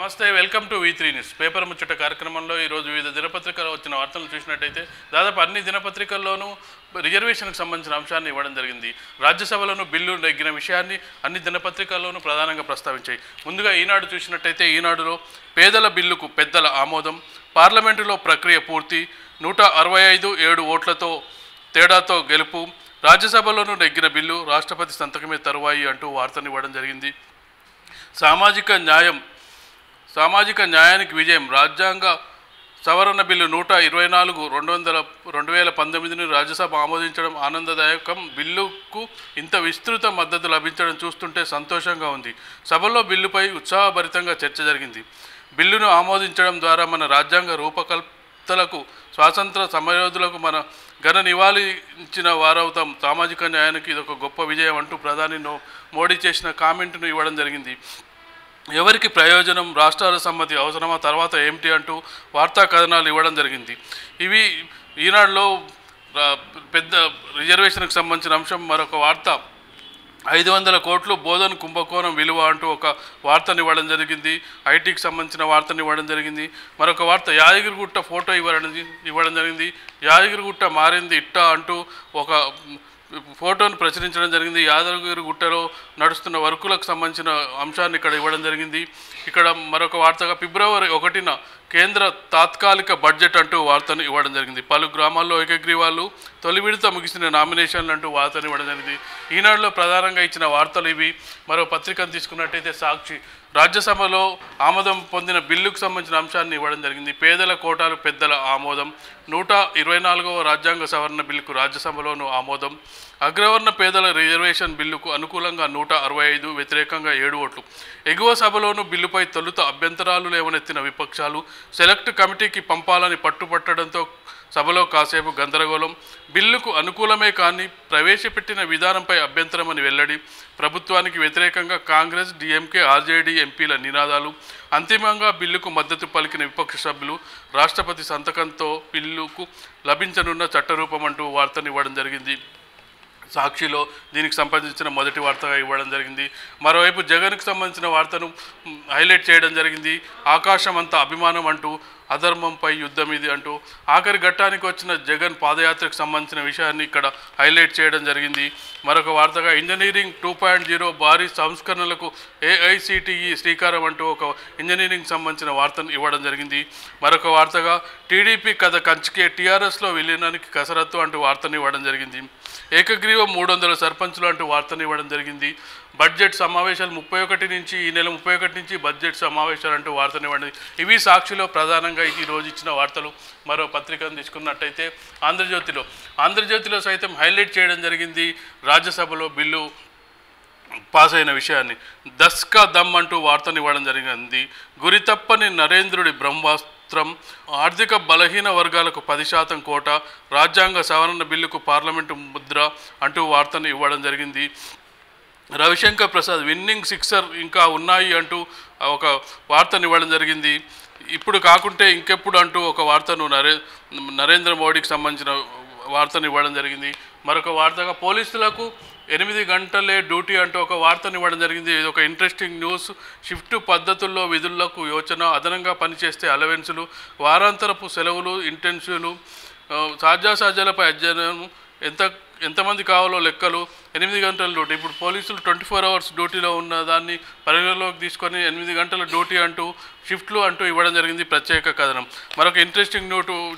నమస్తే, welcome to V3 news. Paper ముచ్చట కార్యక్రమంలో ఈరోజు వివిధ దినపత్రికలు వచ్చిన వార్తలను చూసినట్టయితే దాదాపు అన్ని దినపత్రికల్లోనూ రిజర్వేషన్కి సంబంధించిన అంశాన్ని ఇవ్వడం జరిగింది. రాజ్యసభలోనూ బిల్లు నెగ్గిన విషయాన్ని అన్ని దినపత్రికల్లోనూ ప్రధానంగా ప్రస్తావించాయి. ముందుగా ఈనాడు చూసినట్టయితే ఈనాడులో పేదల బిల్లుకు పెద్దల ఆమోదం, పార్లమెంటులో ప్రక్రియ పూర్తి, 165 ఓట్లతో తేడాతో గెలుపు, రాజ్యసభలోనూ నెగ్గిన బిల్లు, రాష్ట్రపతి సంతకమే తరువాయి అంటూ వార్తను ఇవ్వడం జరిగింది. సామాజిక న్యాయానికి విజయం, రాజ్యాంగ సవరణ బిల్లు 124/2019ని రాజ్యసభ ఆమోదించడం ఆనందదాయకం. బిల్లుకు ఇంత విస్తృత మద్దతు లభించడం చూస్తుంటే సంతోషంగా ఉంది. సభలో బిల్లుపై ఉత్సాహభరితంగా చర్చ జరిగింది. బిల్లును ఆమోదించడం ద్వారా మన రాజ్యాంగ రూపకల్పతలకు, స్వాతంత్ర సమరయోధులకు మన ఘన నివాళించిన వారవుతాం. సామాజిక న్యాయానికి ఇదొక గొప్ప విజయం అంటూ ప్రధాని మోడీ చేసిన కామెంట్ను ఇవ్వడం జరిగింది. ఎవరికి ప్రయోజనం, రాష్ట్రాల సమ్మతి అవసరమా, తర్వాత ఏమిటి అంటూ వార్తా కథనాలు ఇవ్వడం జరిగింది. ఇవి ఈనాడులో పెద్ద రిజర్వేషన్కి సంబంధించిన అంశం. మరొక వార్త 500 కోట్లు బోధన్ కుంభకోణం విలువ అంటూ ఒక వార్తను ఇవ్వడం జరిగింది. ఐటీకి సంబంధించిన వార్తను ఇవ్వడం జరిగింది. మరొక వార్త యాదగిరిగుట్ట ఫోటో ఇవ్వడం జరిగింది. యాదగిరిగుట్ట మారింది ఇట్టా అంటూ ఒక ఫోటోను ప్రచురించడం జరిగింది. యాదగిరిగుట్టలో నడుస్తున్న వర్కులకు సంబంధించిన అంశాన్ని ఇక్కడ ఇవ్వడం జరిగింది. ఇక్కడ మరొక వార్తగా ఫిబ్రవరి 1న కేంద్ర తాత్కాలిక బడ్జెట్ అంటూ వార్తను ఇవ్వడం జరిగింది. పలు గ్రామాల్లో ఏకగ్రీవాలు, తొలి విడత ముగిసిన నామినేషన్లు అంటూ వార్తను ఇవ్వడం జరిగింది. ఈనాడులో ప్రధానంగా ఇచ్చిన వార్తలు ఇవి. మరో పత్రికను తీసుకున్నట్టయితే సాక్షి రాజ్యసభలో ఆమోదం పొందిన బిల్లుకు సంబంధించిన అంశాన్ని ఇవ్వడం జరిగింది. పేదల కోటాలు పెద్దల ఆమోదం, 124వ రాజ్యాంగ సవరణ బిల్లుకు రాజ్యసభలోనూ ఆమోదం, అగ్రవర్ణ పేదల రిజర్వేషన్ బిల్లుకు అనుకూలంగా 165, వ్యతిరేకంగా 7 ఓట్లు. ఎగువ సభలోనూ బిల్లుపై తొలుత అభ్యంతరాలు లేవనెత్తిన విపక్షాలు సెలెక్ట్ కమిటీకి పంపాలని పట్టుపట్టడంతో సభలో కాసేపు గందరగోళం. బిల్లుకు అనుకూలమే కానీ ప్రవేశపెట్టిన విధానంపై అభ్యంతరమని వెల్లడి. ప్రభుత్వానికి వ్యతిరేకంగా కాంగ్రెస్, డిఎంకే, ఆర్జేడీ ఎంపీల నినాదాలు. అంతిమంగా బిల్లుకు మద్దతు పలికిన విపక్ష సభ్యులు రాష్ట్రపతి సంతకంతో బిల్లుకు లభించనున్న చట్టరూపం అంటూ వార్తను ఇవ్వడం జరిగింది. సాక్షిలో దీనికి సంబంధించిన మొదటి వార్తగా ఇవ్వడం జరిగింది. మరోవైపు జగన్కు సంబంధించిన వార్తను హైలైట్ చేయడం జరిగింది. ఆకాశం అంతా అభిమానం అంటూ, అధర్మంపై యుద్ధం ఇది అంటూ ఆఖరి ఘట్టానికి వచ్చిన జగన్ పాదయాత్రకు సంబంధించిన విషయాన్ని ఇక్కడ హైలైట్ చేయడం జరిగింది. మరొక వార్తగా ఇంజనీరింగ్ 2.0 భారీ సంస్కరణలకు ఏఐసిటిఈ శ్రీకారం అంటూ ఒక ఇంజనీరింగ్ సంబంధించిన వార్తను ఇవ్వడం జరిగింది. మరొక వార్తగా టీడీపీ కథ కంచికే, టీఆర్ఎస్లో విలీనానికి కసరత్తు అంటూ వార్తను ఇవ్వడం జరిగింది. ఏకగ్రీవం 300 సర్పంచులు అంటూ వార్తను ఇవ్వడం జరిగింది. బడ్జెట్ సమావేశాలు 31 నుంచి, ఈ నెల 31 నుంచి బడ్జెట్ సమావేశాలు అంటూ వార్తను ఇవ్వండి. ఇవి సాక్షిలో ప్రధానంగా ఈరోజు ఇచ్చిన వార్తలు. మరో పత్రికను తీసుకున్నట్టయితే ఆంధ్రజ్యోతిలో సైతం హైలైట్ చేయడం జరిగింది రాజ్యసభలో బిల్లు పాస్ అయిన విషయాన్ని. దస్కా దమ్ అంటూ వార్తను ఇవ్వడం జరిగింది. గురితప్పని నరేంద్రుడి బ్రహ్మాస్త్రం, ఆర్థిక బలహీన వర్గాలకు 10% కోట, రాజ్యాంగ సవరణ బిల్లుకు పార్లమెంటు ముద్ర అంటూ వార్తను ఇవ్వడం జరిగింది. రవిశంకర్ ప్రసాద్ విన్నింగ్ సిక్సర్ ఇంకా ఉన్నాయి అంటూ ఒక వార్తను ఇవ్వడం జరిగింది. ఇప్పుడు కాకుంటే ఇంకెప్పుడు అంటూ ఒక వార్తను నరేంద్ర మోడీకి సంబంధించిన వార్తను ఇవ్వడం జరిగింది. మరొక వార్తగా పోలీసులకు 8 గంటలే డ్యూటీ అంటూ ఒక వార్తను ఇవ్వడం జరిగింది. ఇది ఒక ఇంట్రెస్టింగ్ న్యూస్. షిఫ్ట్ పద్ధతుల్లో విధులకు యోచన, అదనంగా పనిచేస్తే అలవెన్సులు, వారాంతరపు సెలవులు, ఇంటెన్సివ్లు, సాధ్యాసాధ్యాలపై అధ్యయనం, ఎంతమంది కావాలో లెక్కలు, 8 గంటల డ్యూటీ. ఇప్పుడు పోలీసులు 24 అవర్స్ డ్యూటీలో ఉన్న దాన్ని పరిగణలోకి తీసుకొని 8 గంటల డ్యూటీ అంటూ షిఫ్ట్లు అంటూ ఇవ్వడం జరిగింది. ప్రత్యేక కథనం. మరొక ఇంట్రెస్టింగ్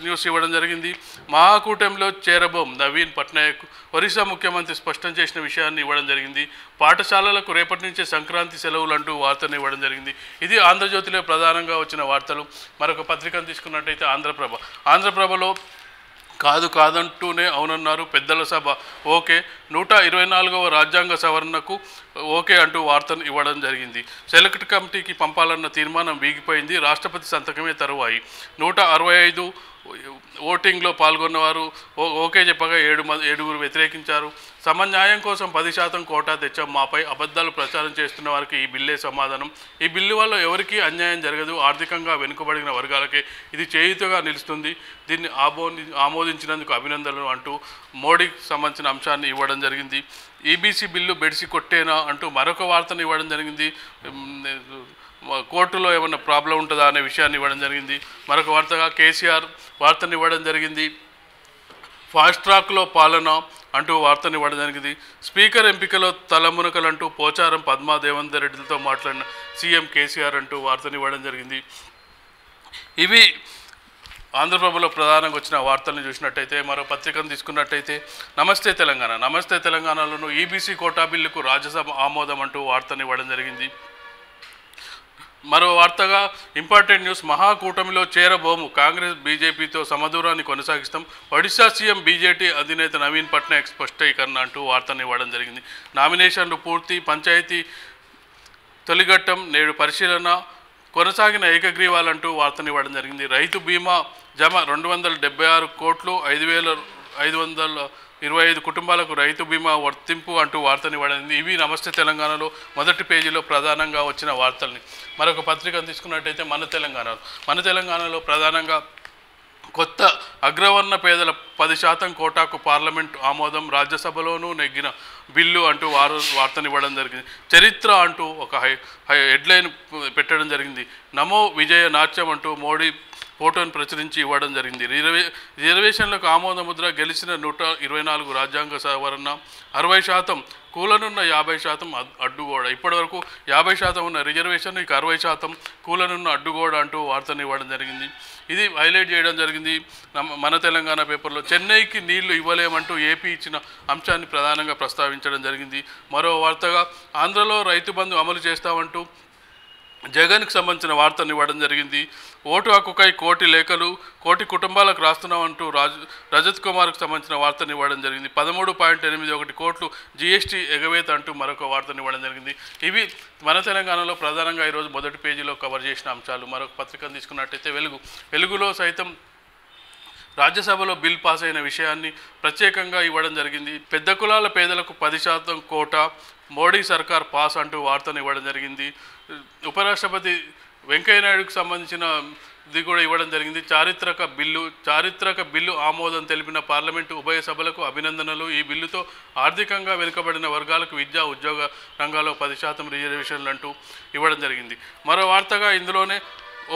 న్యూస్ ఇవ్వడం జరిగింది. మహాకూటమిలో చేరబోం నవీన్ పట్నాయక్, ఒరిస్సా ముఖ్యమంత్రి స్పష్టం చేసిన విషయాన్ని ఇవ్వడం జరిగింది. పాఠశాలలకు రేపటి నుంచే సంక్రాంతి సెలవులు అంటూ వార్తను ఇవ్వడం జరిగింది. ఇది ఆంధ్రజ్యోతిలో ప్రధానంగా వచ్చిన వార్తలు. మరొక పత్రికను తీసుకున్నట్టయితే ఆంధ్రప్రభలో కాదంటూనే అవునన్నారు పెద్దల సభ, ఓకే 124వ రాజ్యాంగ సవరణకు ఓకే అంటూ వార్తను ఇవ్వడం జరిగింది. సెలెక్ట్ కమిటీకి పంపాలన్న తీర్మానం వీగిపోయింది, రాష్ట్రపతి సంతకమే తరువాయి. 165 ఓటింగ్లో పాల్గొన్నవారు ఓకే చెప్పగా 7 వ్యతిరేకించారు. సమన్యాయం కోసం 10% కోటా తెచ్చాం, మాపై అబద్ధాలు ప్రచారం చేస్తున్న వారికి ఈ బిల్లే సమాధానం. ఈ బిల్లు వల్ల ఎవరికీ అన్యాయం జరగదు, ఆర్థికంగా వెనుకబడిన వర్గాలకే ఇది చేయూతగా నిలుస్తుంది. దీన్ని ఆమోదించినందుకు అభినందనలు అంటూ మోడీకి సంబంధించిన అంశాన్ని ఇవ్వడం జరిగింది. ఈబీసీ బిల్లు బెడిసి కొట్టేనా అంటూ మరొక వార్తను ఇవ్వడం జరిగింది. కోర్టులో ఏమన్నా ప్రాబ్లం ఉంటుందా అనే విషయాన్ని ఇవ్వడం జరిగింది. మరొక వార్తగా కేసీఆర్ వార్తను ఇవ్వడం జరిగింది. ఫాస్ట్ ట్రాక్లో పాలన అంటూ వార్తను ఇవ్వడం జరిగింది. స్పీకర్ ఎంపికలో తలమునకలంటూ పోచారం పద్మా దేవేందర్ రెడ్డిలతో మాట్లాడిన సీఎం కేసీఆర్ అంటూ వార్తను ఇవ్వడం జరిగింది. ఇవి ఆంధ్రప్రభలో ప్రధానంగా వచ్చిన వార్తలను చూసినట్టయితే, మరో పత్రికను తీసుకున్నట్టయితే నమస్తే తెలంగాణ. నమస్తే తెలంగాణలోనూ ఈబీసీ కోటా బిల్లుకు రాజ్యసభ ఆమోదం అంటూ వార్తను ఇవ్వడం జరిగింది. మరో వార్తగా ఇంపార్టెంట్ న్యూస్, మహాకూటమిలో చేరబోము, కాంగ్రెస్ బీజేపీతో సమదూరాన్ని కొనసాగిస్తాం, ఒడిశా సీఎం బీజేపీ అధినేత నవీన్ పట్నాయక్ స్పష్టీకరణ అంటూ వార్తను ఇవ్వడం జరిగింది. నామినేషన్లు పూర్తి, పంచాయతీ తొలిఘట్టం నేడు పరిశీలన, కొనసాగిన ఏకగ్రీవాలంటూ వార్తను ఇవ్వడం జరిగింది. రైతు బీమా జమ 276 కోట్లు, 5,525 కుటుంబాలకు రైతు బీమా వర్తింపు అంటూ వార్తను ఇవ్వడం. ఇవి నమస్తే తెలంగాణలో మొదటి పేజీలో ప్రధానంగా వచ్చిన వార్తల్ని. మరొక పత్రికను తీసుకున్నట్టయితే మన తెలంగాణలో ప్రధానంగా కొత్త అగ్రవర్ణ పేదల 10% కోటాకు పార్లమెంటు ఆమోదం, రాజ్యసభలోనూ నెగ్గిన బిల్లు అంటూ వార్తను ఇవ్వడం జరిగింది. చరిత్ర అంటూ ఒక హెడ్లైన్ పెట్టడం జరిగింది. నమో విజయ నాట్యం అంటూ మోడీ ఫోటోను ప్రచురించి ఇవ్వడం జరిగింది. రిజర్వేషన్లకు ఆమోద ముద్ర, గెలిచిన 124 రాజ్యాంగ సవరణ, 60% కూలనున్న 50% అడ్డుగోడ. ఇప్పటివరకు 50% ఉన్న రిజర్వేషన్, ఇక 60% కూలనున్న అడ్డుగోడ అంటూ వార్తను ఇవ్వడం జరిగింది. ఇది హైలైట్ చేయడం జరిగింది మన తెలంగాణ పేపర్లో. చెన్నైకి నీళ్లు ఇవ్వలేమంటూ ఏపీ ఇచ్చిన అంశాన్ని ప్రధానంగా ప్రస్తావించడం జరిగింది. మరో వార్తగా ఆంధ్రలో రైతు బంధు అమలు చేస్తామంటూ జగన్కి సంబంధించిన వార్తను ఇవ్వడం జరిగింది. ఓటు హక్కుకై కోటి లేఖలు, కోటి కుటుంబాలకు రాస్తున్నామంటూ రజత్ కుమార్కు సంబంధించిన వార్తను ఇవ్వడం జరిగింది. 13.81 కోట్లు జీఎస్టీ ఎగవేత అంటూ మరొక వార్తను ఇవ్వడం జరిగింది. ఇవి మన తెలంగాణలో ప్రధానంగా ఈరోజు మొదటి పేజీలో కవర్ చేసిన అంశాలు. మరొక పత్రికను తీసుకున్నట్టయితే వెలుగులో సైతం రాజ్యసభలో బిల్ పాస్ అయిన విషయాన్ని ప్రత్యేకంగా ఇవ్వడం జరిగింది. పెద్ద కులాల పేదలకు 10% కోటా, మోడీ సర్కార్ పాస్ అంటూ వార్తను ఇవ్వడం జరిగింది. ఉపరాష్ట్రపతి వెంకయ్యనాయుడుకు సంబంధించిన ఇది కూడా ఇవ్వడం జరిగింది. చారిత్రక బిల్లు ఆమోదం తెలిపిన పార్లమెంటు ఉభయ సభలకు అభినందనలు. ఈ బిల్లుతో ఆర్థికంగా వెనుకబడిన వర్గాలకు విద్యా ఉద్యోగ రంగాల్లో 10% రిజర్వేషన్లు అంటూ ఇవ్వడం జరిగింది. మరో వార్తగా ఇందులోనే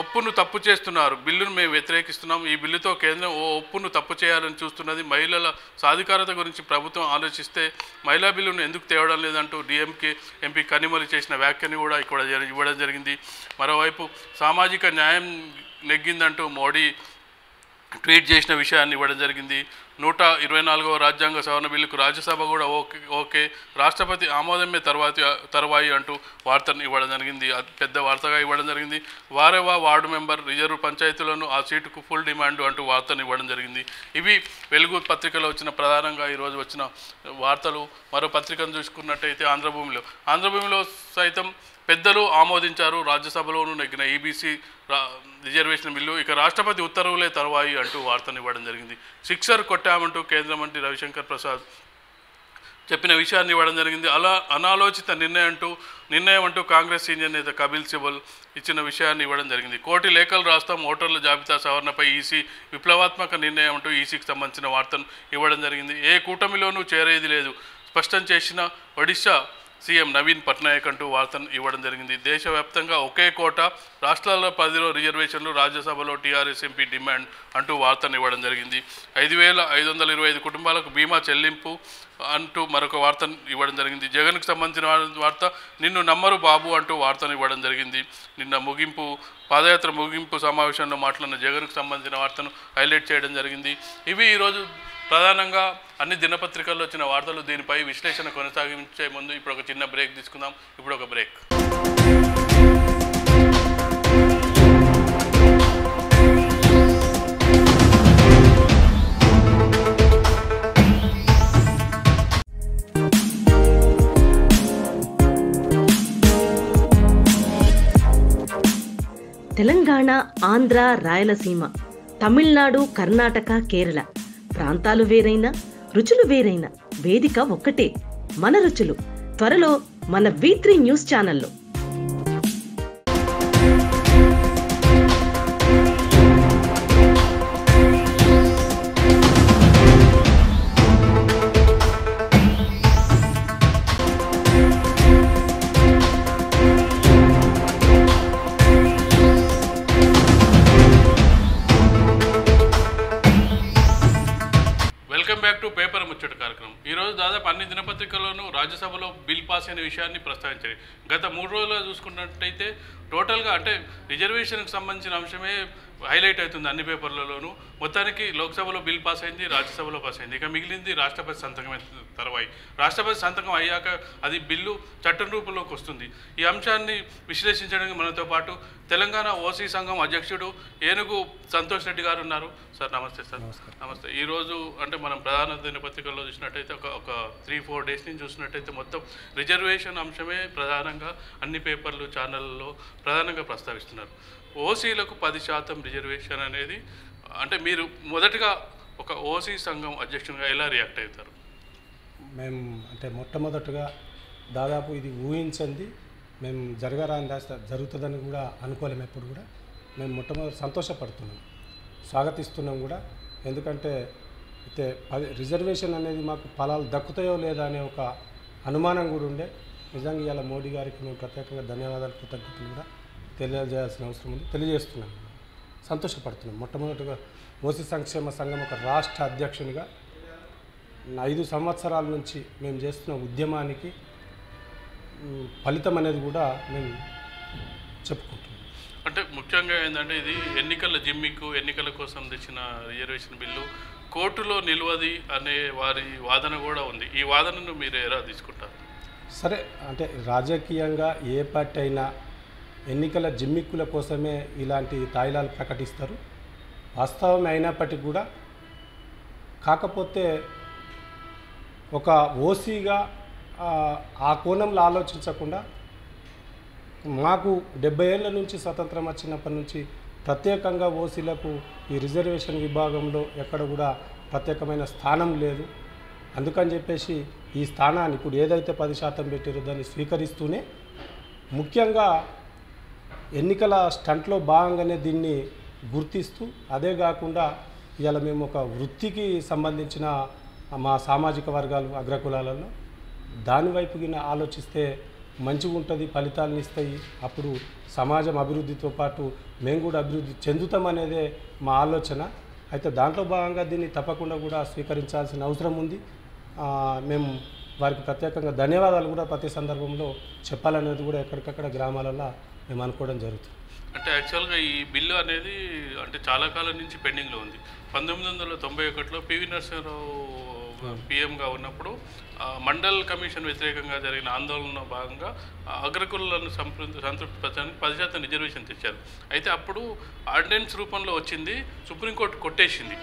ఒప్పును తప్పు చేస్తున్నారు, బిల్లును మేము వ్యతిరేకిస్తున్నాం, ఈ బిల్లుతో కేంద్రం ఓ ఒప్పును తప్పు చేయాలని చూస్తున్నది, మహిళల సాధికారత గురించి ప్రభుత్వం ఆలోచిస్తే మహిళా బిల్లును ఎందుకు తేవడం లేదంటూ డిఎంకే ఎంపీ కనిమొళి చేసిన వ్యాఖ్యని కూడా ఇక్కడ ఇవ్వడం జరిగింది. మరోవైపు సామాజిక న్యాయం నెగ్గిందంటూ మోడీ ట్వీట్ చేసిన విషయాన్ని ఇవ్వడం జరిగింది. 124వ రాజ్యాంగ సవరణ బిల్లుకు రాజ్యసభ కూడా ఓకే, రాష్ట్రపతి ఆమోదమే తర్వాయి అంటూ వార్తను ఇవ్వడం జరిగింది. పెద్ద వార్తగా ఇవ్వడం జరిగింది. వార్డు మెంబర్ రిజర్వ్ పంచాయతీలను ఆ సీటుకు ఫుల్ డిమాండ్ అంటూ వార్తను ఇవ్వడం జరిగింది. ఇవి వెలుగు పత్రికలో వచ్చిన ప్రధానంగా ఈరోజు వచ్చిన వార్తలు. మరో పత్రికను చూసుకున్నట్టయితే ఆంధ్రభూమిలో సైతం పెద్దలు ఆమోదించారు, రాజ్యసభలోనూ నెగ్గిన ఈబీసీ రిజర్వేషన్ బిల్లు, ఇక రాష్ట్రపతి ఉత్తర్వులే తర్వాయి అంటూ వార్తను ఇవ్వడం జరిగింది. సిక్సర్ కొట్టామంటూ కేంద్ర మంత్రి రవిశంకర్ ప్రసాద్ చెప్పిన విషయాన్ని ఇవ్వడం జరిగింది. అనాలోచిత నిర్ణయం అంటూ కాంగ్రెస్ సీనియర్ నేత కపిల్ సిబల్ ఇచ్చిన విషయాన్ని ఇవ్వడం జరిగింది. కోటి లేఖలు రాస్తాం, ఓటర్ల జాబితా సవరణపై ఈసీ విప్లవాత్మక నిర్ణయం అంటూ ఈసీకి సంబంధించిన వార్తను ఇవ్వడం జరిగింది. ఏ కూటమిలోనూ చేరేది లేదు, స్పష్టం చేసిన ఒడిశా సీఎం నవీన్ పట్నాయక్ అంటూ వార్తను ఇవ్వడం జరిగింది. దేశవ్యాప్తంగా ఒకే కోట, రాష్ట్రాల్లో 10లో రిజర్వేషన్లు, రాజ్యసభలో టీఆర్ఎస్ ఎంపీ డిమాండ్ అంటూ వార్తను ఇవ్వడం జరిగింది. 5,525 కుటుంబాలకు బీమా చెల్లింపు అంటూ మరొక వార్తను ఇవ్వడం జరిగింది. జగన్కు సంబంధించిన వార్త, నిన్ను నమ్మరు బాబు అంటూ వార్తను ఇవ్వడం జరిగింది. నిన్న పాదయాత్ర ముగింపు సమావేశంలో మాట్లాడిన జగన్కు సంబంధించిన వార్తను హైలైట్ చేయడం జరిగింది. ఇవి ఈరోజు ప్రధానంగా అన్ని దినపత్రికల్లో వచ్చిన వార్తలు. దీనిపై విశ్లేషణ కొనసాగించే ముందు ఇప్పుడు ఒక చిన్న బ్రేక్ తీసుకుందాం. ఇప్పుడు ఒక బ్రేక్. తెలంగాణ, ఆంధ్ర, రాయలసీమ, తమిళనాడు, కర్ణాటక, కేరళ ప్రాంతాలు వేరైనా రుచులు వేరైనా వేదిక ఒక్కటే, మన రుచులు. త్వరలో మన V3 న్యూస్ ఛానల్లో. ముచ్చట కార్యక్రమం. ఈరోజు దాదాపు అన్ని దినపత్రికల్లోనూ రాజ్యసభలో బిల్ పాస్ అయిన విషయాన్ని ప్రస్తావించాయి. గత 3 రోజులుగా చూసుకున్నట్టయితే టోటల్గా అంటే రిజర్వేషన్కి సంబంధించిన అంశమే హైలైట్ అవుతుంది అన్ని పేపర్లలోనూ. మొత్తానికి లోక్సభలో బిల్ పాస్ అయింది, రాజ్యసభలో పాస్ అయింది. ఇక మిగిలింది రాష్ట్రపతి సంతకం తర్వాయి. రాష్ట్రపతి సంతకం అయ్యాక అది బిల్లు చట్టం రూపంలోకి వస్తుంది. ఈ అంశాన్ని విశ్లేషించడానికి మనతో పాటు తెలంగాణ ఓసీ సంఘం అధ్యక్షుడు ఏనుగు సంతోష్ రెడ్డి గారు ఉన్నారు. సార్ నమస్తే. సార్ నమస్తే. ఈరోజు అంటే మనం ప్రధాన దినపత్రికల్లో చూసినట్టయితే ఒక 3-4 డేస్ నుంచి చూసినట్టయితే మొత్తం రిజర్వేషన్ అంశమే ప్రధానంగా అన్ని పేపర్లు ఛానళ్ళలో ప్రధానంగా ప్రస్తావిస్తున్నారు. ఓసీలకు 10% రిజర్వేషన్ అనేది అంటే మీరు మొదటగా ఒక ఓసీ సంఘం అధ్యక్షునిగా ఎలా రియాక్ట్ అవుతారు? మేము అంటే మొట్టమొదటగా దాదాపు ఇది ఊహించింది మేము జరుగుతుందని కూడా అనుకోలేము. ఎప్పుడు కూడా మేము మొట్టమొదటి సంతోషపడుతున్నాం, స్వాగతిస్తున్నాం కూడా. ఎందుకంటే అయితే రిజర్వేషన్ అనేది మాకు ఫలాలు దక్కుతాయో లేదా అనే ఒక అనుమానం కూడా ఉండే. నిజంగా ఇవాళ మోడీ గారికి మేము ప్రత్యేకంగా ధన్యవాదాలు, కృతజ్ఞతలు కూడా తెలియజేయాల్సిన అవసరం ఉంది, తెలియజేస్తున్నాం, సంతోషపడుతున్నాం. మొట్టమొదటిగా ఓసీ సంక్షేమ సంఘం ఒక రాష్ట్ర అధ్యక్షునిగా 5 సంవత్సరాల నుంచి మేము చేస్తున్న ఉద్యమానికి ఫలితం అనేది కూడా మేము చెప్పుకుంటున్నాం. అంటే ముఖ్యంగా ఏంటంటే ఇది ఎన్నికల జిమ్మికు ఎన్నికల కోసం తెచ్చిన రిజర్వేషన్ బిల్లు కోర్టులో నిలవది అనే వారి వాదన కూడా ఉంది. ఈ వాదనను మీరు ఎలా తీసుకుంటారు? సరే, అంటే రాజకీయంగా ఏ పార్టీ అయినా ఎన్నికల జిమ్మిక్కుల కోసమే ఇలాంటి తాయిలాలు ప్రకటిస్తారు. వాస్తవం అయినప్పటికీ కూడా కాకపోతే ఒక ఓసీగా ఆ కోణంలో ఆలోచించకుండా మాకు 70 ఏళ్ళ నుంచి స్వతంత్రం వచ్చినప్పటి నుంచి ప్రత్యేకంగా ఓసీలకు ఈ రిజర్వేషన్ విభాగంలో ఎక్కడ కూడా ప్రత్యేకమైన స్థానం లేదు. అందుకని చెప్పేసి ఈ స్థానాన్ని ఇప్పుడు ఏదైతే 10% పెట్టారో దాన్ని స్వీకరిస్తూనే ముఖ్యంగా ఎన్నికల స్టంట్లో భాగంగానే దీన్ని గుర్తిస్తూ, అదే కాకుండా ఇవాళ మేము ఒక వృత్తికి సంబంధించిన మా సామాజిక వర్గాలు అగ్రకులాలలో దానివైపుకి ఆలోచిస్తే మంచిగా ఉంటుంది, ఫలితాలను ఇస్తాయి. అప్పుడు సమాజం అభివృద్ధితో పాటు మేము కూడా అభివృద్ధి చెందుతామనేదే మా ఆలోచన. అయితే దాంట్లో భాగంగా దీన్ని తప్పకుండా కూడా స్వీకరించాల్సిన అవసరం ఉంది. మేము వారికి ప్రత్యేకంగా ధన్యవాదాలు కూడా ప్రతి సందర్భంలో చెప్పాలనేది కూడా ఎక్కడికక్కడ గ్రామాలలో మేము అనుకోవడం జరుగుతుంది. అంటే యాక్చువల్గా ఈ బిల్లు అనేది అంటే చాలా కాలం నుంచి పెండింగ్లో ఉంది. 1991లో పివి నరసింహారావు పిఎంగా ఉన్నప్పుడు మండల్ కమిషన్ వ్యతిరేకంగా జరిగిన ఆందోళన భాగంగా అగ్రకులను సంతృప్తిపరచడానికి 10% రిజర్వేషన్ తెచ్చారు. అయితే అప్పుడు ఆర్డినెన్స్ రూపంలో వచ్చింది, సుప్రీంకోర్టు కొట్టేసింది.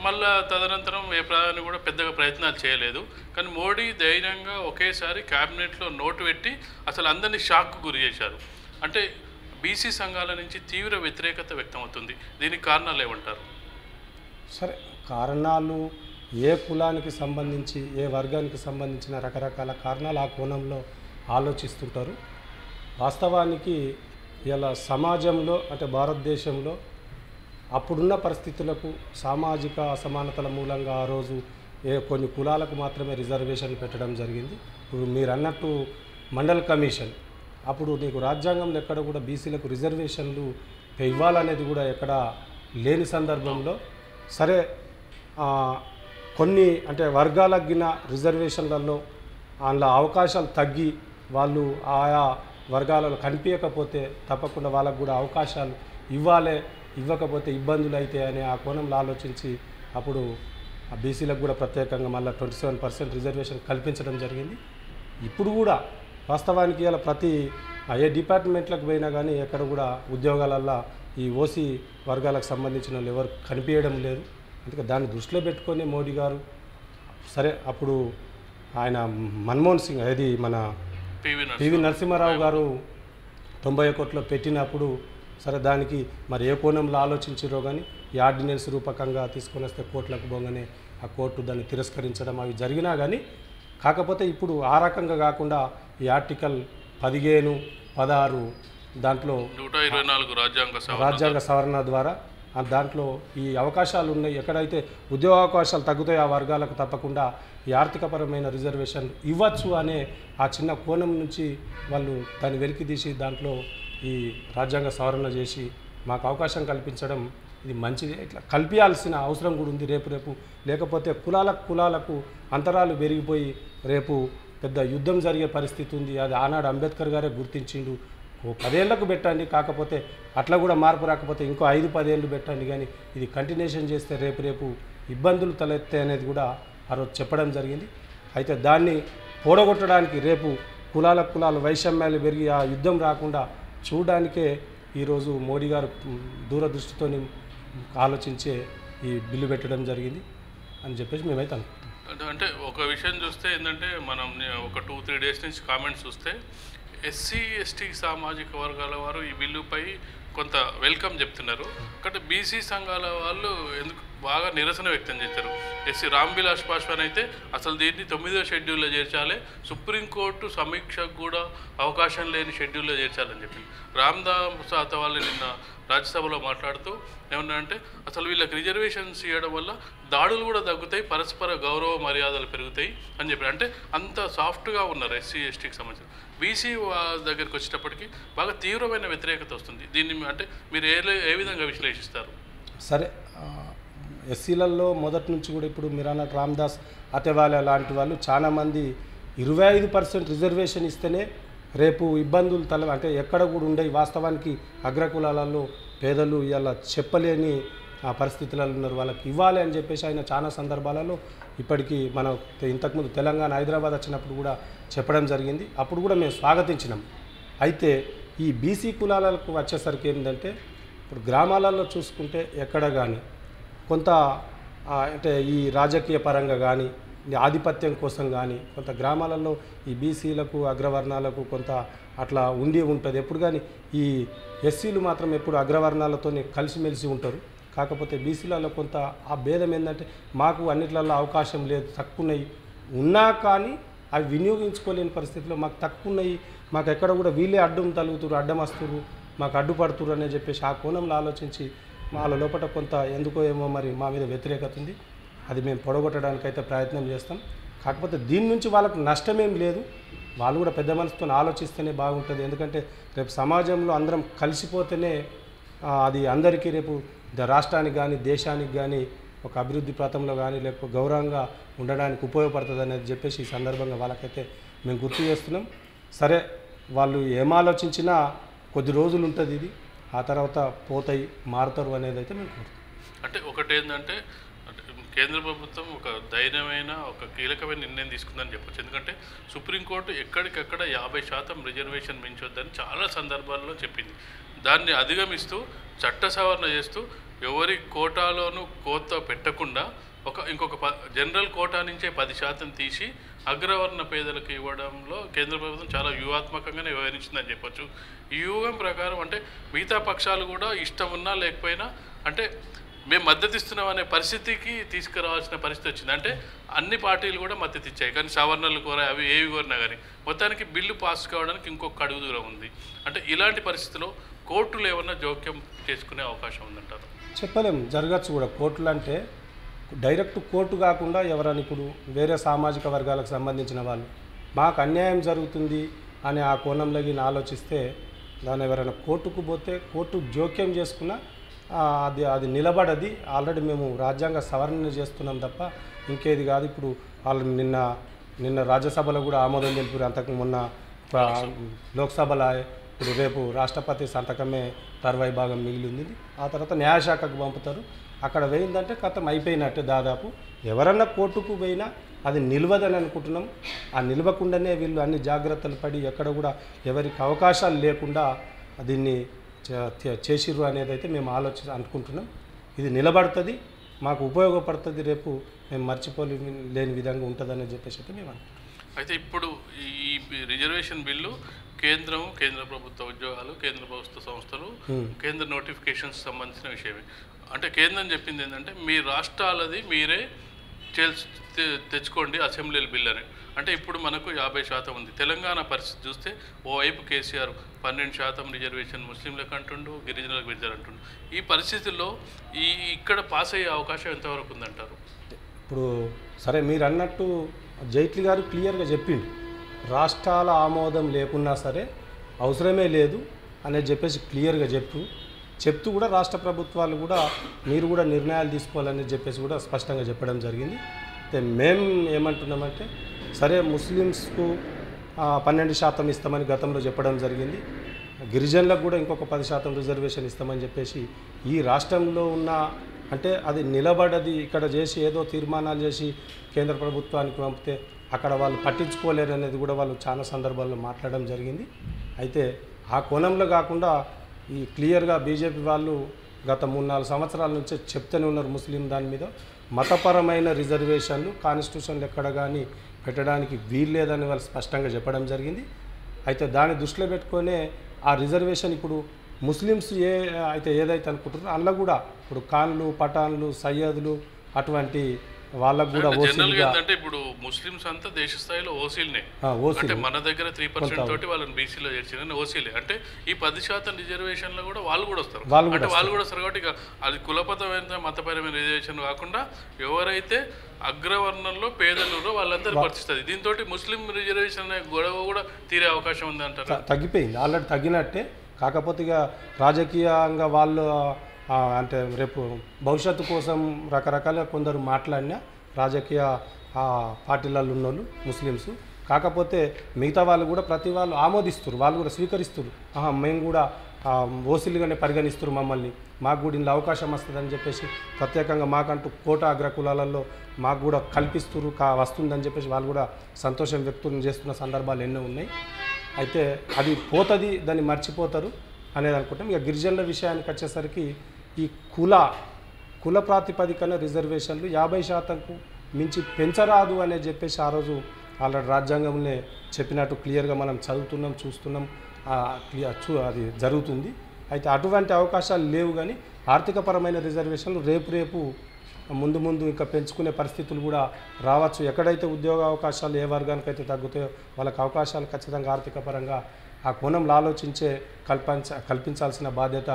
మళ్ళీ తదనంతరం ఏ ప్రధాని కూడా పెద్దగా ప్రయత్నాలు చేయలేదు. కానీ మోడీ ధైర్యంగా ఒకేసారి క్యాబినెట్లో నోటు పెట్టి అసలు అందరినీ షాక్కు గురి చేశారు. అంటే బీసీ సంఘాల నుంచి తీవ్ర వ్యతిరేకత వ్యక్తమవుతుంది. దీనికి కారణాలు ఏమంటారు? సరే, కారణాలు ఏ కులానికి సంబంధించి ఏ వర్గానికి సంబంధించిన రకరకాల కారణాలు ఆ కోణంలో ఆలోచిస్తుంటారు. వాస్తవానికి ఇలా సమాజంలో అంటే భారతదేశంలో అప్పుడున్న పరిస్థితులకు సామాజిక అసమానతల మూలంగా ఆ రోజు కొన్ని కులాలకు మాత్రమే రిజర్వేషన్ పెట్టడం జరిగింది. ఇప్పుడు మీరు అన్నట్టు మండల్ కమిషన్ అప్పుడు నీకు రాజ్యాంగంలో ఎక్కడ కూడా బీసీలకు రిజర్వేషన్లు ఇవ్వాలనేది కూడా ఎక్కడ లేని సందర్భంలో సరే కొన్ని అంటే వర్గాలగిన రిజర్వేషన్లలో అందులో అవకాశాలు తగ్గి వాళ్ళు ఆయా వర్గాలలో కనిపించకపోతే తప్పకుండా వాళ్ళకు కూడా అవకాశాలు ఇవ్వాలి, ఇవ్వకపోతే ఇబ్బందులు అయితే అనే ఆ కోణంలో ఆలోచించి అప్పుడు ఆ బీసీలకు కూడా ప్రత్యేకంగా మళ్ళీ 27% రిజర్వేషన్ కల్పించడం జరిగింది. ఇప్పుడు కూడా వాస్తవానికి ఇలా ప్రతి ఏ డిపార్ట్మెంట్లకు పోయినా కానీ ఎక్కడ కూడా ఉద్యోగాలల్లో ఈ ఓసీ వర్గాలకు సంబంధించిన వాళ్ళు ఎవరు కనిపించడం లేదు. అందుకే దాన్ని దృష్టిలో పెట్టుకొని మోడీ గారు సరే అప్పుడు ఆయన మన్మోహన్ సింగ్ అది మన పివి నరసింహారావు గారు 91లో పెట్టినప్పుడు సరే దానికి మరి ఏ కోణంలో ఆలోచించారో కానీ ఈ ఆర్డినెన్స్ రూపకంగా తీసుకొని వస్తే కోర్టులకు పోగానే ఆ కోర్టు దాన్ని తిరస్కరించడం అవి జరిగినా కానీ కాకపోతే ఇప్పుడు ఆ రకంగా కాకుండా ఈ ఆర్టికల్ 15, 16 దాంట్లో 124 రాజ్యాంగ సవరణ ద్వారా దాంట్లో ఈ అవకాశాలు ఉన్నాయి. ఎక్కడైతే ఉద్యోగ అవకాశాలు తగ్గుతాయో ఆ వర్గాలకు తప్పకుండా ఈ ఆర్థికపరమైన రిజర్వేషన్ ఇవ్వచ్చు అనే ఆ చిన్న కోణం నుంచి వాళ్ళు దాన్ని వెలికి తీసి దాంట్లో ఈ రాజ్యాంగ సవరణ చేసి మాకు అవకాశం కల్పించడం ఇది మంచిది, ఇట్లా కల్పించాల్సిన అవసరం కూడా ఉంది రేపు లేకపోతే కులాలకు అంతరాలు పెరిగిపోయి రేపు పెద్ద యుద్ధం జరిగే పరిస్థితి ఉంది. అది ఆనాడు అంబేద్కర్ గారే గుర్తించిండు. 10 ఏళ్లకు పెట్టండి, కాకపోతే అట్లా కూడా మార్పు రాకపోతే ఇంకో 5-10 ఏళ్ళు పెట్టండి, కానీ ఇది కంటిన్యూషన్ చేస్తే రేపు ఇబ్బందులు తలెత్తాయి అనేది కూడా ఆ రోజు చెప్పడం జరిగింది. అయితే దాన్ని పోడగొట్టడానికి రేపు కులాల వైషమ్యాలు పెరిగి ఆ యుద్ధం రాకుండా చూడడానికే ఈరోజు మోడీ గారు దూరదృష్టితో ఆలోచించే ఈ బిల్లు పెట్టడం జరిగింది అని చెప్పేసి మేమైతే అనుకుంటాం. అంటే ఒక విషయం చూస్తే ఏంటంటే మనం ఒక 2-3 డేస్ నుంచి కామెంట్స్ చూస్తే ఎస్సీ ఎస్టీ సామాజిక వర్గాల వారు ఈ బిల్లుపై కొంత వెల్కమ్ చెప్తున్నారు. కాబట్టి బీసీ సంఘాల వాళ్ళు ఎందుకు బాగా నిరసన వ్యక్తం చేశారు. ఎస్సీ రామ్విలాస్ పాస్వాన్ అయితే అసలు దీన్ని 9వ షెడ్యూల్లో చేర్చాలి, సుప్రీంకోర్టు సమీక్షకు కూడా అవకాశం లేని షెడ్యూల్లో చేర్చాలని చెప్పి రామ్దాస్ అతవాళ్ళు నిన్న రాజ్యసభలో మాట్లాడుతూ ఏమన్నారంటే అసలు వీళ్ళకి రిజర్వేషన్స్ ఇవ్వడం వల్ల దాడులు కూడా తగ్గుతాయి, పరస్పర గౌరవ మర్యాదలు పెరుగుతాయి అని చెప్పి, అంటే అంత సాఫ్ట్గా ఉన్నారు ఎస్సీ ఎస్టీకి సంబంధించి. బీసీ దగ్గరికి వచ్చేటప్పటికి బాగా తీవ్రమైన వ్యతిరేకత వస్తుంది. దీన్ని అంటే మీరు ఏ విధంగా విశ్లేషిస్తారు? సరే, ఎస్సీలలో మొదటి నుంచి కూడా ఇప్పుడు మీరన్న రామ్దాస్ అతవాలే లాంటి వాళ్ళు చాలామంది 25% రిజర్వేషన్ ఇస్తేనే రేపు ఇబ్బందులు అంటే ఎక్కడ కూడా ఉండేవి. వాస్తవానికి అగ్రకులాలలో పేదలు ఇలా చెప్పలేని పరిస్థితులలో ఉన్నారు, వాళ్ళకి ఇవ్వాలి అని చెప్పేసి ఆయన చాలా సందర్భాలలో ఇప్పటికీ మనం ఇంతకుముందు తెలంగాణ హైదరాబాద్ వచ్చినప్పుడు కూడా చెప్పడం జరిగింది. అప్పుడు కూడా మేము స్వాగతించినాం. అయితే ఈ బీసీ కులాలకు వచ్చేసరికి ఏంటంటే ఇప్పుడు గ్రామాలలో చూసుకుంటే ఎక్కడ కానీ కొంత అంటే ఈ రాజకీయ పరంగా కానీ ఆధిపత్యం కోసం కానీ కొంత గ్రామాలలో ఈ బీసీలకు అగ్రవర్ణాలకు కొంత అట్లా ఉంటుంది ఎప్పుడు. కానీ ఈ ఎస్సీలు మాత్రం ఎప్పుడు అగ్రవర్ణాలతోనే కలిసిమెలిసి ఉంటారు. కాకపోతే బీసీలలో కొంత ఆ భేదం ఏంటంటే మాకు అన్నిట్లలో అవకాశం లేదు, తక్కువన్నాయి ఉన్నా కానీ అవి వినియోగించుకోలేని పరిస్థితిలో మాకు తక్కువన్నాయి, మాకు ఎక్కడ కూడా వీళ్ళే అడ్డం తలుగుతురు, అడ్డం వస్తురు, మాకు అడ్డుపడుతురు అని చెప్పేసి ఆ కోణంలో ఆలోచించి వాళ్ళ లోపల కొంత ఎందుకో ఏమో మరి మా మీద వ్యతిరేకత ఉంది. అది మేము పొడగొట్టడానికైతే ప్రయత్నం చేస్తాం. కాకపోతే దీని నుంచి వాళ్ళకు నష్టమేం లేదు, వాళ్ళు కూడా పెద్ద మనసుతో ఆలోచిస్తేనే బాగుంటుంది. ఎందుకంటే రేపు సమాజంలో అందరం కలిసిపోతేనే అది అందరికీ రేపు రాష్ట్రానికి కానీ దేశానికి కానీ ఒక అభివృద్ధి పథంలో కానీ లేకపోతే గౌరవంగా ఉండడానికి ఉపయోగపడుతుంది అనేది చెప్పేసి ఈ సందర్భంగా వాళ్ళకైతే మేము గుర్తు చేస్తున్నాం. సరే, వాళ్ళు ఏం ఆలోచించినా కొద్ది రోజులు ఉంటుంది, ఇది ఆ తర్వాత పోతాయి, మారుతారు అనేది అయితే మేము కోరుతాం. అంటే ఒకటి ఏంటంటే కేంద్ర ప్రభుత్వం ఒక ధైర్యమైన ఒక కీలకమైన నిర్ణయం తీసుకుందని చెప్పొచ్చు. ఎందుకంటే సుప్రీంకోర్టు ఎక్కడికక్కడ 50% రిజర్వేషన్ మించొద్దని చాలా సందర్భాల్లో చెప్పింది. దాన్ని అధిగమిస్తూ చట్ట సవరణ చేస్తూ ఎవరి కోటాలోనూ కోత పెట్టకుండా ఇంకొక జనరల్ కోటా నుంచే 10% తీసి అగ్రవర్ణ పేదలకు ఇవ్వడంలో కేంద్ర ప్రభుత్వం చాలా వ్యూహాత్మకంగానే వ్యవహరించిందని చెప్పొచ్చు. ఈ వ్యూహం ప్రకారం అంటే మిగతా పక్షాలు కూడా ఇష్టం ఉన్నా లేకపోయినా అంటే మేము మద్దతు ఇస్తున్నాం అనే పరిస్థితికి తీసుకురావాల్సిన పరిస్థితి వచ్చింది. అంటే అన్ని పార్టీలు కూడా మద్దతు ఇచ్చాయి, కానీ సవర్ణలు కోరా అవి ఏవి కోరినా కానీ మొత్తానికి బిల్లు పాస్ కావడానికి ఇంకొక అడుగు దూరం ఉంది. అంటే ఇలాంటి పరిస్థితిలో కోర్టులు ఏమన్నా జోక్యం చేసుకునే అవకాశం ఉందంటారు? చెప్పలేము, జరగచ్చు కూడా. కోర్టులు అంటే డైరెక్ట్ కోర్టు కాకుండా ఎవరైనా ఇప్పుడు వేరే సామాజిక వర్గాలకు సంబంధించిన వాళ్ళు మాకు అన్యాయం జరుగుతుంది అని ఆ కోణంలోకి ఆలోచిస్తే దాన్ని ఎవరైనా కోర్టుకు పోతే కోర్టు జోక్యం చేసుకున్నా అది నిలబడది. ఆల్రెడీ మేము రాజ్యాంగ సవరణ చేస్తున్నాం తప్ప ఇంకేది కాదు. ఇప్పుడు వాళ్ళు నిన్న రాజ్యసభలో కూడా ఆమోదం తెలిపారు, అంతకు మొన్న లోక్సభలో ఇప్పుడు రేపు రాష్ట్రపతి సంతకమే 60 భాగం మిగిలింది. ఆ తర్వాత న్యాయశాఖకు పంపుతారు, అక్కడ వేయిందంటే కథం అయిపోయినట్టే. దాదాపు ఎవరన్నా కోర్టుకు పోయినా అది నిలవదని అనుకుంటున్నాం. ఆ నిలవకుండానే వీళ్ళు అన్ని జాగ్రత్తలు పడి ఎక్కడ కూడా ఎవరికి అవకాశాలు లేకుండా దీన్ని చేసిర్రు అనేది అయితే మేము అనుకుంటున్నాం. ఇది నిలబడుతుంది, మాకు ఉపయోగపడుతుంది, రేపు మేము మర్చిపోలేని విధంగా ఉంటుందని చెప్పేసి అయితే మేము అనుకుంటున్నాం. అయితే ఇప్పుడు ఈ రిజర్వేషన్ బిల్లు కేంద్ర ప్రభుత్వ ఉద్యోగాలు, కేంద్ర ప్రభుత్వ సంస్థలు, కేంద్ర నోటిఫికేషన్స్ సంబంధించిన విషయమే. అంటే కేంద్రం చెప్పింది ఏంటంటే మీ రాష్ట్రాలది మీరే తెచ్చుకోండి అసెంబ్లీ బిల్ అని. అంటే ఇప్పుడు మనకు 50% ఉంది. తెలంగాణ పరిస్థితి చూస్తే ఓవైపు కేసీఆర్ 12% రిజర్వేషన్ ముస్లింలకు అంటుండు, గిరిజనులకు పెంచారు అంటుండు. ఈ పరిస్థితుల్లో ఇక్కడ పాస్ అయ్యే అవకాశం ఎంతవరకు ఉందంటారు? ఇప్పుడు సరే, మీరు అన్నట్టు జైట్లీ గారు క్లియర్గా చెప్పిండు, రాష్ట్రాల ఆమోదం లేకున్నా సరే అవసరమే లేదు అనేది చెప్పేసి క్లియర్గా చెప్తూ కూడా రాష్ట్ర ప్రభుత్వాలు కూడా మీరు కూడా నిర్ణయాలు తీసుకోవాలని చెప్పేసి కూడా స్పష్టంగా చెప్పడం జరిగింది. అయితే మేము ఏమంటున్నామంటే సరే ముస్లిమ్స్కు 12% ఇస్తామని గతంలో చెప్పడం జరిగింది, గిరిజనులకు కూడా ఇంకొక 10% రిజర్వేషన్ ఇస్తామని చెప్పేసి ఈ రాష్ట్రంలో ఉన్న అంటే అది నిలబడది ఇక్కడ చేసి ఏదో తీర్మానాలు చేసి కేంద్ర ప్రభుత్వానికి పంపితే అక్కడ వాళ్ళు పట్టించుకోలేరు అనేది కూడా వాళ్ళు చాలా సందర్భాల్లో మాట్లాడడం జరిగింది. అయితే ఆ కోణంలో కాకుండా ఈ క్లియర్గా బీజేపీ వాళ్ళు గత 3-4 సంవత్సరాల నుంచే చెప్తూనే ఉన్నారు ముస్లిం దాని మీద మతపరమైన రిజర్వేషన్లు కాన్స్టిట్యూషన్లు ఎక్కడ కానీ పెట్టడానికి వీల్లేదని వాళ్ళు స్పష్టంగా చెప్పడం జరిగింది. అయితే దాన్ని దృష్టిలో పెట్టుకొనే ఆ రిజర్వేషన్ ఇప్పుడు ముస్లిమ్స్ ఏదైతే అనుకుంటున్నారో అందులో కూడా ఇప్పుడు ఖాన్లు, పఠాన్లు, సయ్యదులు అటువంటి వాళ్ళకు కూడా జనరల్గా ఏంటంటే ఇప్పుడు ముస్లిమ్స్ అంతా దేశ స్థాయిలో ఓసీలనే, అంటే మన దగ్గర 3% తోటి వాళ్ళని బీసీలో చేర్చిన ఓసీలే, అంటే ఈ 10% రిజర్వేషన్లో కూడా వాళ్ళు కూడా వస్తారు, అంటే వాళ్ళు కూడా వస్తారు. కాబట్టి ఇక అది కులపరమైన మతపరమైన రిజర్వేషన్ కాకుండా ఎవరైతే అగ్రవర్ణంలో పేదలు వాళ్ళందరూ వర్తిస్తుంది. దీంతో ముస్లిం రిజర్వేషన్ అనే గొడవ కూడా తీరే అవకాశం ఉంది అంటారు. తగ్గిపోయింది, ఆల్రెడీ తగ్గినట్టే. కాకపోతే ఇక రాజకీయంగా వాళ్ళు అంటే రేపు భవిష్యత్తు కోసం రకరకాల కొందరు మాట్లాడినా రాజకీయ పార్టీలలో ఉన్నోళ్ళు ముస్లిమ్స్, కాకపోతే మిగతా వాళ్ళు కూడా ప్రతి వాళ్ళు ఆమోదిస్తారు, వాళ్ళు కూడా స్వీకరిస్తారు. మేము కూడా ఓసీలుగానే పరిగణిస్తారు మమ్మల్ని, మాకు కూడా ఇందులో అవకాశం వస్తుందని చెప్పేసి ప్రత్యేకంగా మాకంటూ కోట అగ్రకులాలలో మాకు కూడా కల్పిస్తారు వస్తుందని చెప్పేసి వాళ్ళు కూడా సంతోషం వ్యక్తం చేస్తున్న సందర్భాలు ఎన్నో ఉన్నాయి. అయితే అది పోతుంది, దాన్ని మర్చిపోతారు అనేది అనుకుంటాం. ఇక గిరిజనుల విషయానికి వచ్చేసరికి ఈ కుల ప్రాతిపదికన రిజర్వేషన్లు 50%కు మించి పెంచరాదు అనేది చెప్పేసి ఆ రోజు ఆల్రెడీ రాజ్యాంగంలో చెప్పినట్టు క్లియర్గా మనం చదువుతున్నాం, చూస్తున్నాం, అది జరుగుతుంది. అయితే అటువంటి అవకాశాలు లేవు, కానీ ఆర్థికపరమైన రిజర్వేషన్లు రేపు ముందు ఇంకా పెంచుకునే పరిస్థితులు కూడా రావచ్చు. ఎక్కడైతే ఉద్యోగ అవకాశాలు ఏ వర్గానికైతే తగ్గుతాయో వాళ్ళకి అవకాశాలు ఖచ్చితంగా ఆర్థిక పరంగా ఆ కోణంలో ఆలోచించే కల్పించాల్సిన బాధ్యత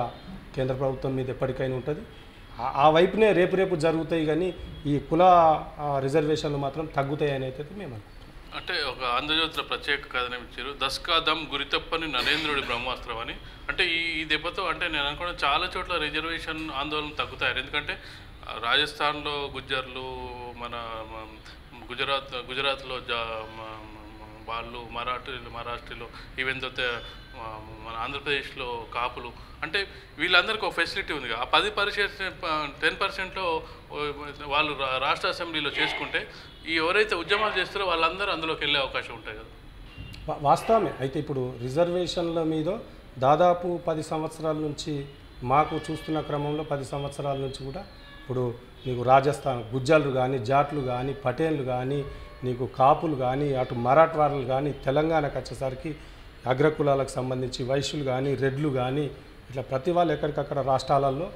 కేంద్ర ప్రభుత్వం మీద ఎప్పటికైనా ఉంటుంది. ఆ వైపునే రేపు జరుగుతాయి, కానీ ఈ కుల రిజర్వేషన్లు మాత్రం తగ్గుతాయి అని అయితే మేము అనుకుంటున్నాం. అంటే ఒక ఆంధ్రజ్యోతిలో ప్రత్యేక కథనం ఇచ్చారు, దస్కాదం గురితప్పని నరేంద్రుడి బ్రహ్మాస్త్రం అని. అంటే ఈ దెబ్బతో అంటే నేను అనుకున్న చాలా చోట్ల రిజర్వేషన్ ఆందోళన తగ్గుతాయి. ఎందుకంటే రాజస్థాన్లో గుజ్జర్లు, మన గుజరాత్లో వాళ్ళు మరాఠీలు, ఈవెన్ తో మన ఆంధ్రప్రదేశ్లో కాపులు, అంటే వీళ్ళందరికీ ఒక ఫెసిలిటీ ఉంది. ఆ 10%లో వాళ్ళు రాష్ట్ర అసెంబ్లీలో చేసుకుంటే ఈ ఎవరైతే ఉద్యమాలు చేస్తారో వాళ్ళందరూ అందులోకి వెళ్ళే అవకాశం ఉంటాయి కదా. వాస్తవమే. అయితే ఇప్పుడు రిజర్వేషన్ల మీద దాదాపు 10 సంవత్సరాల నుంచి మాకు చూస్తున్న క్రమంలో 10 సంవత్సరాల నుంచి కూడా ఇప్పుడు నీకు రాజస్థాన్ గుజ్జర్లు కానీ, జాట్లు కానీ, పటేన్లు కానీ, నీకు కాపులు కానీ, అటు మరాఠవాళ్ళు కానీ, తెలంగాణకు వచ్చేసరికి అగ్రకులాలకు సంబంధించి వైశ్యులు కానీ, రెడ్లు కానీ, ఇట్లా ప్రతి వాళ్ళు ఎక్కడికక్కడ రాష్ట్రాలలో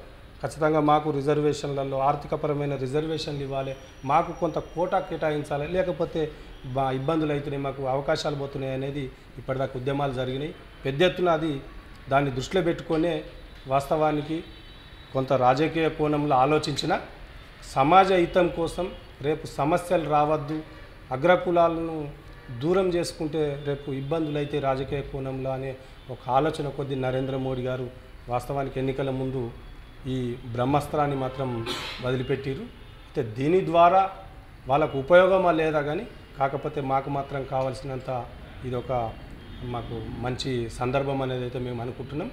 ఖచ్చితంగా మాకు రిజర్వేషన్లలో ఆర్థికపరమైన రిజర్వేషన్లు ఇవ్వాలి, మాకు కొంత కోటా కేటాయించాలి, లేకపోతే ఇబ్బందులు అవుతున్నాయి, మాకు అవకాశాలు పోతున్నాయి అనేది ఇప్పటిదాకా ఉద్యమాలు జరిగినాయి. పెద్ద ఎత్తున దాన్ని దృష్టిలో పెట్టుకొనే వాస్తవానికి కొంత రాజకీయ కోణంలో ఆలోచించిన సమాజ హితం కోసం రేపు సమస్యలు రావద్దు, అగ్రకులాలను దూరం చేసుకుంటే రేపు ఇబ్బందులు అయితే రాజకీయ కోణంలో అనే ఒక ఆలోచన కొద్దీ నరేంద్ర మోడీ గారు వాస్తవానికి ఎన్నికల ముందు ఈ బ్రహ్మాస్త్రాన్ని మాత్రం వదిలిపెట్టిరు. అయితే దీని ద్వారా వాళ్ళకు ఉపయోగమా లేదా కానీ, కాకపోతే మాకు మాత్రం కావాల్సినంత ఇదొక మాకు మంచి సందర్భం అనేది అయితే మేము అనుకుంటున్నాం.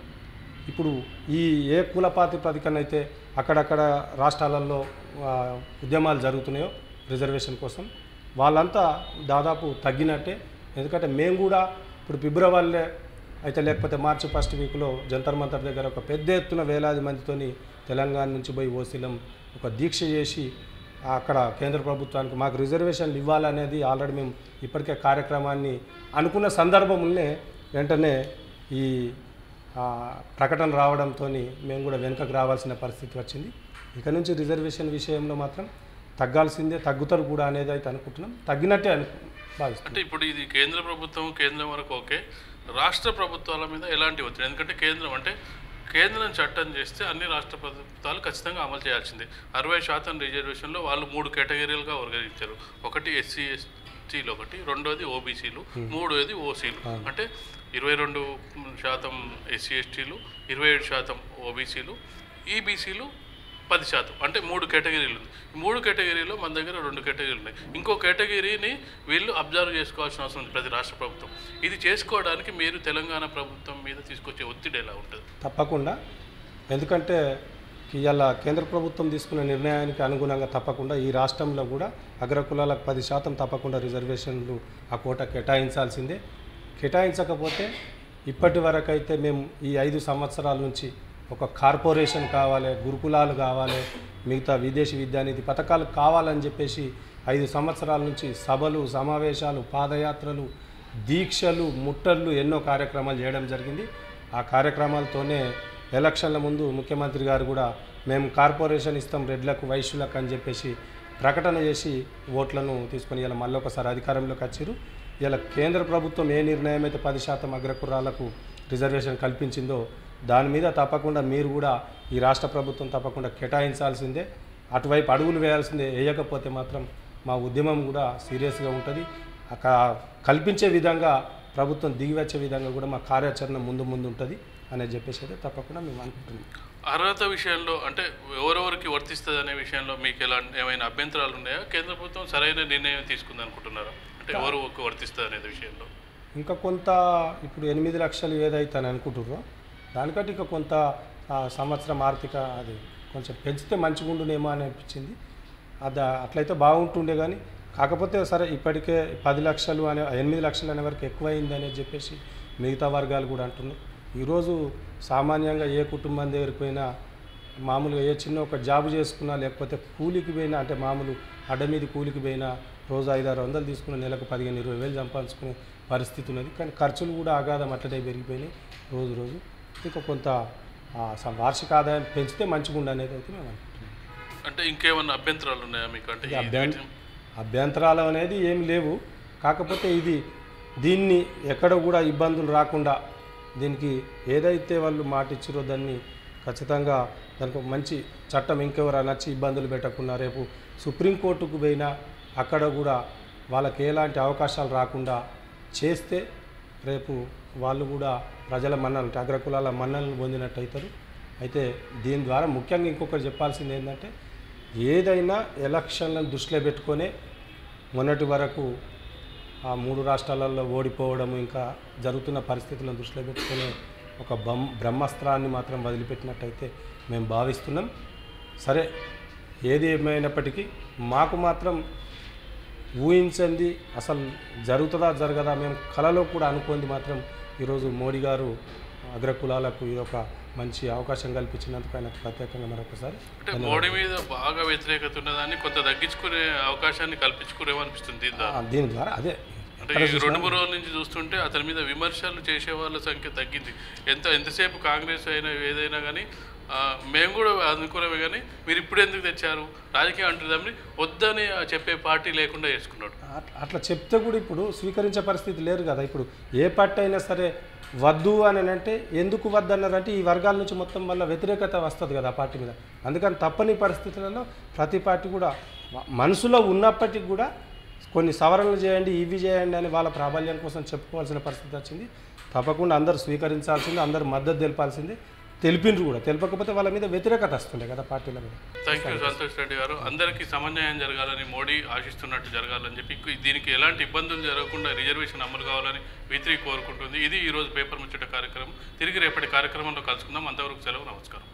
ఇప్పుడు ఈ ఏ కుల ప్రాతిపదికనైతే అక్కడక్కడ రాష్ట్రాలలో ఉద్యమాలు జరుగుతున్నాయో రిజర్వేషన్ కోసం వాళ్ళంతా దాదాపు తగ్గినట్టే. ఎందుకంటే మేము కూడా ఇప్పుడు ఫిబ్రవరిలో అయితే లేకపోతే మార్చి 1st వీక్లో జంతర్ మంతర్ దగ్గర ఒక పెద్ద ఎత్తున వేలాది మందితోని తెలంగాణ నుంచి పోయి ఓసీలం ఒక దీక్ష చేసి అక్కడ కేంద్ర ప్రభుత్వానికి మాకు రిజర్వేషన్లు ఇవ్వాలనేది ఆల్రెడీ మేము ఇప్పటికే కార్యక్రమాన్ని అనుకున్న సందర్భంలోనే వెంటనే ఈ ప్రకటన రావడంతో మేము కూడా వెనుకకు రావాల్సిన పరిస్థితి వచ్చింది. ఇక నుంచి రిజర్వేషన్ విషయంలో మాత్రం తగ్గాల్సిందే, తగ్గుతారు కూడా అనేది అయితే అనుకుంటున్నాం, తగ్గినట్టే భావిస్తాం. అంటే ఇప్పుడు ఇది కేంద్ర వరకు ఓకే, రాష్ట్ర ప్రభుత్వాల మీద ఎలాంటి ఒత్తిడి? ఎందుకంటే కేంద్రం చట్టం చేస్తే అన్ని రాష్ట్ర ప్రభుత్వాలు ఖచ్చితంగా అమలు చేయాల్సిందే. 60% రిజర్వేషన్లో వాళ్ళు 3 కేటగిరీలుగా వర్గీకరించారు. ఒకటి SC STలు, ఒకటి రెండోది OBCలు, మూడోది OCలు. అంటే 22% ఎస్సీ ఎస్టీలు, 27% ఓబీసీలు, ఈబీసీలు 10%. అంటే 3 కేటగిరీలు ఉంది. 3 కేటగిరీలో మన దగ్గర 2 కేటగిరీలు ఉన్నాయి. ఇంకో కేటగిరీని వీళ్ళు అబ్జర్వ్ చేసుకోవాల్సిన అవసరం ఉంది ప్రతి రాష్ట్ర ప్రభుత్వం. ఇది చేసుకోవడానికి మీరు తెలంగాణ ప్రభుత్వం మీద తీసుకొచ్చే ఒత్తిడి ఎలా ఉంటుంది? తప్పకుండా, ఎందుకంటే ఇవాళ కేంద్ర ప్రభుత్వం తీసుకున్న నిర్ణయానికి అనుగుణంగా తప్పకుండా ఈ రాష్ట్రంలో కూడా అగ్రకులాలకు 10% తప్పకుండా రిజర్వేషన్లు ఆ కోట కేటాయించాల్సిందే. కేటాయించకపోతే ఇప్పటి వరకు అయితే మేము ఈ 5 సంవత్సరాల నుంచి ఒక కార్పొరేషన్ కావాలి, గురుకులాలు కావాలి, మిగతా విదేశీ విద్యానిధి పథకాలు కావాలని చెప్పేసి 5 సంవత్సరాల నుంచి సభలు, సమావేశాలు, పాదయాత్రలు, దీక్షలు, ముట్టళ్ళు ఎన్నో కార్యక్రమాలు చేయడం జరిగింది. ఆ కార్యక్రమాలతోనే ఎలక్షన్ల ముందు ముఖ్యమంత్రి గారు కూడా మేము కార్పొరేషన్ ఇస్తాం రెడ్లకు, వైశ్యులకు అని చెప్పేసి ప్రకటన చేసి ఓట్లను తీసుకొని ఇలా మళ్ళీ ఒకసారి అధికారంలోకి వచ్చారు. ఇలా కేంద్ర ప్రభుత్వం ఏ నిర్ణయం అయితే 10% అగ్రకులాలకు రిజర్వేషన్ కల్పించిందో దాని మీద తప్పకుండా మీరు కూడా ఈ రాష్ట్ర ప్రభుత్వం తప్పకుండా కేటాయించాల్సిందే, అటువైపు అడుగులు వేయాల్సిందే. వేయకపోతే మాత్రం మా ఉద్యమం కూడా సీరియస్గా ఉంటుంది. కల్పించే విధంగా ప్రభుత్వం దిగివచ్చే విధంగా కూడా మా కార్యాచరణ ముందు ఉంటుంది అనేది చెప్పేసి అయితే తప్పకుండా మేము అనుకుంటున్నాం. అర్హత విషయంలో అంటే ఎవరెవరికి వర్తిస్తుంది అనే విషయంలో మీకు ఏమైనా అభ్యంతరాలు ఉన్నాయా? కేంద్ర ప్రభుత్వం సరైన నిర్ణయం తీసుకుంది అనుకుంటున్నారా? అంటే ఎవరు వర్తిస్తుంది అనేది విషయంలో ఇంకా కొంత ఇప్పుడు 8 లక్షలు ఏదైతే అని అనుకుంటుర్రో దానికంటే ఇంకా కొంత సంవత్సరం ఆర్థిక అది కొంచెం పెంచితే మంచిగా ఉండునేమో అని అనిపించింది. అది అట్లయితే బాగుంటుండే, కానీ కాకపోతే సరే ఇప్పటికే 10 లక్షలు అనే 8 లక్షలు అనే వరకు ఎక్కువైంది అనేది చెప్పేసి మిగతా వర్గాలు కూడా అంటున్నారు. ఈరోజు సామాన్యంగా ఏ కుటుంబం దగ్గరికి పోయినా మామూలుగా ఏ చిన్న ఒక జాబు చేసుకున్నా లేకపోతే కూలికి పోయినా, అంటే మామూలు అడ్డ మీద కూలికి పోయినా రోజు 500-600 తీసుకున్న నెలకు 15,000-20,000 సంపాదించుకునే పరిస్థితి ఉన్నది. కానీ ఖర్చులు కూడా అగాధం అట్లనే పెరిగిపోయినాయి రోజు. ఇంకా కొంత వార్షిక ఆదాయం పెంచితే మంచిగా ఉండనేది అయితే మేము అనుకుంటున్నాం. అంటే ఇంకేమన్నా అభ్యంతరాలు ఉన్నాయా మీకు? అంటే అభ్యంతరాలు అనేది ఏమి లేవు, కాకపోతే దీన్ని ఎక్కడ కూడా ఇబ్బందులు రాకుండా దీనికి ఏదైతే వాళ్ళు మాట ఇచ్చారో దాన్ని ఖచ్చితంగా దానికి మంచి చట్టం ఇంకెవరు నచ్చి ఇబ్బందులు పెట్టకుండా రేపు సుప్రీంకోర్టుకు పోయినా అక్కడ కూడా వాళ్ళకి ఎలాంటి అవకాశాలు రాకుండా చేస్తే రేపు వాళ్ళు కూడా ప్రజల మన్నలు, అగ్రకులాల మన్నలను పొందినట్టు అవుతారు. అయితే దీని ద్వారా ముఖ్యంగా ఇంకొకటి చెప్పాల్సింది ఏంటంటే ఏదైనా ఎలక్షన్లను దృష్టిలో పెట్టుకొనే మొన్నటి వరకు ఆ 3 రాష్ట్రాలలో ఓడిపోవడం ఇంకా జరుగుతున్న పరిస్థితులను దృష్టిలో పెట్టుకునే ఒక బ్రహ్మాస్త్రాన్ని మాత్రం వదిలిపెట్టినట్టయితే మేము భావిస్తున్నాం. సరే ఏది ఏమైనప్పటికీ మాకు మాత్రం ఊహించింది అసలు జరుగుతుందా జరగదా మేము కలలో కూడా అనుకుంది మాత్రం ఈరోజు మోడీ గారు అగ్రకులాలకు ఇదొక మంచి అవకాశం కల్పించినందుకు ఆయనకు ప్రత్యేకంగా మరొకసారి. అంటే మోడీ మీద బాగా వ్యతిరేకత ఉన్నదాన్ని కొంత తగ్గించుకునే అవకాశాన్ని కల్పించుకునేమనిపిస్తుంది దీని ద్వారా. అదే అంటే ఈ 2-3 రోజుల నుంచి చూస్తుంటే అతని మీద విమర్శలు చేసే వాళ్ళ సంఖ్య తగ్గింది. ఎంతసేపు కాంగ్రెస్ అయినా ఏదైనా కానీ మేము కూడా అనుకునేవి, కానీ మీరు ఇప్పుడు ఎందుకు తెచ్చారు రాజకీయం అంటున్నామని వద్దని చెప్పే పార్టీ లేకుండా చేసుకున్నాడు. అట్లా చెప్తే కూడా ఇప్పుడు స్వీకరించే పరిస్థితి లేరు కదా. ఇప్పుడు ఏ పార్టీ అయినా సరే వద్దు అని అంటే ఎందుకు వద్దు అన్నారంటే ఈ వర్గాల నుంచి మొత్తం వల్ల వ్యతిరేకత వస్తుంది కదా ఆ పార్టీ మీద. అందుకని తప్పని పరిస్థితులలో ప్రతి పార్టీ కూడా మనసులో ఉన్నప్పటికీ కూడా కొన్ని సవరణలు చేయండి, ఇవి చేయండి అని వాళ్ళ ప్రాబల్యం కోసం చెప్పుకోవాల్సిన పరిస్థితి వచ్చింది. తప్పకుండా అందరూ స్వీకరించాల్సిందే, అందరూ మద్దతు తెలిపాల్సిందే. తెలిపిండ్రు కూడా, తెలిపకపోతే వాళ్ళ మీద వ్యతిరేకత వస్తుండే కదా పార్టీల మీద. థ్యాంక్ యూ సంతోష్ రెడ్డి గారు. అందరికీ సమన్వయం జరగాలని మోడీ ఆశిస్తున్నట్టు జరగాలని చెప్పి దీనికి ఎలాంటి ఇబ్బందులు జరగకుండా రిజర్వేషన్ అమలు కావాలని V3 కోరుకుంటుంది. ఇది ఈరోజు పేపర్ ముచ్చట కార్యక్రమం. తిరిగి రేపటి కార్యక్రమంలో కలుసుకుందాం. అంతవరకు సెలవు, నమస్కారం.